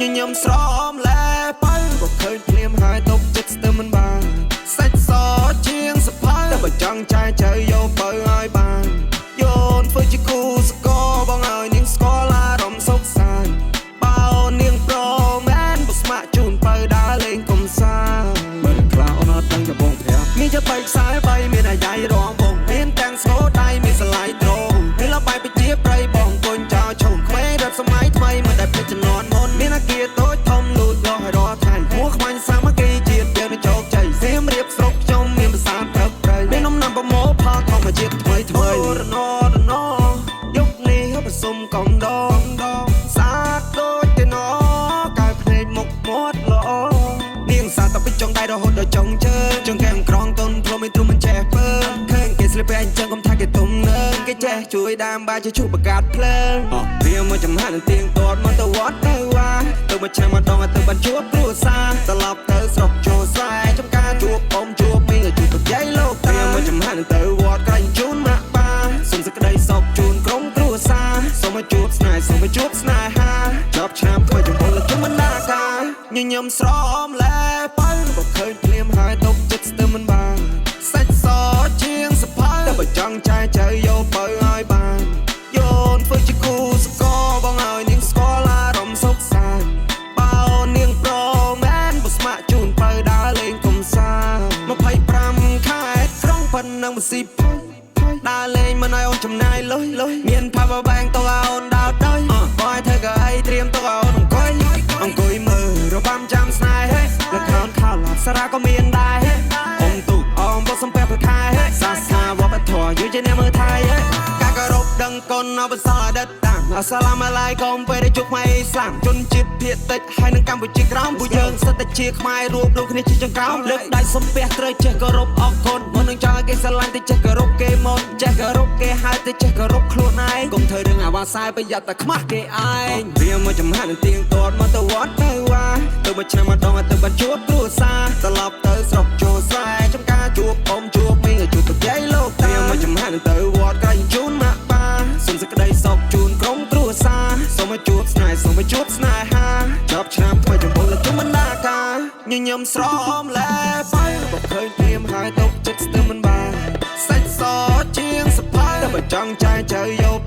ញញឹមស្រមលែបើក៏ឃើញភ្លាមហើយទុកចិត្តស្ទើរមិនបានសាច់សជាងសភៅតែបើចង់ចាយចៅយកបើឲ្យបានយោនធ្វើជាគូសកលបងឲ្យនាងស្គាល់អារម្មណ៍សុខសាន្តបើនាងប្រមែនបើស្ម័គ្រជូនបើដើរលេងកំសាន្តមិនខ្លាអូនអត់ដឹងจะបងប្រាប់មានจะ3ខ្សែ3មានអាយ៉ៃរងបងមានទាំងស្គរដៃមានស្លាយត្រង់មានលបាយប្រជាប្រិយបងកូនចោលឈុំក្មេងរត់សម័យថ្មីមិនដែលភ្លេចចំនួនមុនមានអាគារតូចធំលូតលាស់ឲ្យរាល់ថ្ងៃមួខ្មាញ់សាមគ្គីជាតិយើងនឹងជោគជ័យសៀមរៀបស្រុកខ្ញុំមានភាសាព្រឹកព្រៃមាននំណាំប្រមោផលធម្មជាតិថ្មីថ្មីរណយុគនេះប្រសុំកំដងសាទដូចទេណកៅភ្នែកមុខមាត់ល្អនាងសាតទៅចុងដៃរហូតដល់ចុងជើងចុងកែមក្រងតូនព្រមមិនទ្រុំមិនចេះពើឃើញគេស្លៀកពាក់អញ្ចឹងកុំថាគេទុំនឹងគេចេះជួយដាមបាយជួយជួបបង្កើតភ្លើងវាមកចំហានទៀងទាត់មកទៅវត្តទៅវ៉ាទៅមួយឆ្នាំម្ដងទៅបានជួបគ្រួសារត្រឡប់ទៅស្រុកចូលស្រែចំការជួបអ៊ំជួបមីងជួបប្រយាយលោកតាវាមកចំហានទៅវត្តក្រែងជូនម៉ាក់បាសុំសេចក្តីសុខជូនក្រុមគ្រួសារសូមឲ្យជួបស្នេហ៍សូមឲ្យជួបស្នេហាចប់ឆ្នាំថ្មីចំពោះលោកជុំបណ្ដាការញញឹមស្រមលែបើក៏ឃើញភ្លាមហើយទុកចិត្តស្ទើរមិនបានសាច់សជាងសភៅតែបើចង់ចាយចៅយកបើឲ្យបានយោនធ្វើជាគូសកលបងឲ្យនាងស្គាល់អារម្មណ៍សុខសាន្តបើនាងប្រមែនបើស្ម័គ្រជូនបើដើរលេងកំសាន្ត25ខែក្រុងប៉ុណ្ណឹងបស៊ីដើរលេងមិនឲ្យអូនចំណាយលុយមាន power bank ទៅឲ្យអូនដើរទៅបើឲ្យធ្វើក៏អីត្រៀមទៅឲ្យអូនអង្គុយមើលរបាំចាំស្នេហ៍ល្ខោនខោសារ៉ាក៏មានដែរអ៊ំទូកអ៊ំបោះសំពះប្រខែសាសនាវប្បធម៌យូរជាអ្នកមើលថៃការគោរពដឹងគុណអបសរអតីតតាំងអស្សាឡាមអាឡៃកុំពេលដែលជួបខ្មែរអ៊ីស្លាមជនជាតិភាគតិចហើយនឹងកម្ពុជាក្រោមពួកយើងសិតតែជាខ្មែររួមដូចគ្នាជាចង្កោមលើកដៃសំពះត្រូវចេះគោរពអរគុណមុននឹងចង់ឲ្យគេស្រឡាញ់តែចេះគោរពគេមុនចេះគោរពគេហើយតែចេះគោរពខ្លួនឯងកុំធ្វើរឿងអាវ៉ាសាយប្រយ័ត្នតែខ្មាស់គេឯងវាមកចំហានទៀងទាត់មកទៅវត្តទៅវ៉ាទៅមួយឆ្នាំម្ដងទៅបានជួបគ្រួសារត្រឡប់ទៅស្រុកចូលស្រែចំការជួបអ៊ំជួបមីងជួបប្រយាយលោកតាមកចំហានទៅវត្តក្រែងជូនម៉ាក់បាសុំសេចក្តីសុខជូនក្រុមគ្រួសារសូមឲ្យជួបស្នេហ៍សូមឲ្យជួបស្នេហាចប់ឆ្នាំថ្មីចំពោះលោកជុំបណ្ដាការញញឹមស្រមលែបើក៏ឃើញភ្លាមហើយទុកចិត្តស្ទើរមិនបានសាច់សជាងសភៅតែបើចង់ចាយចៅយក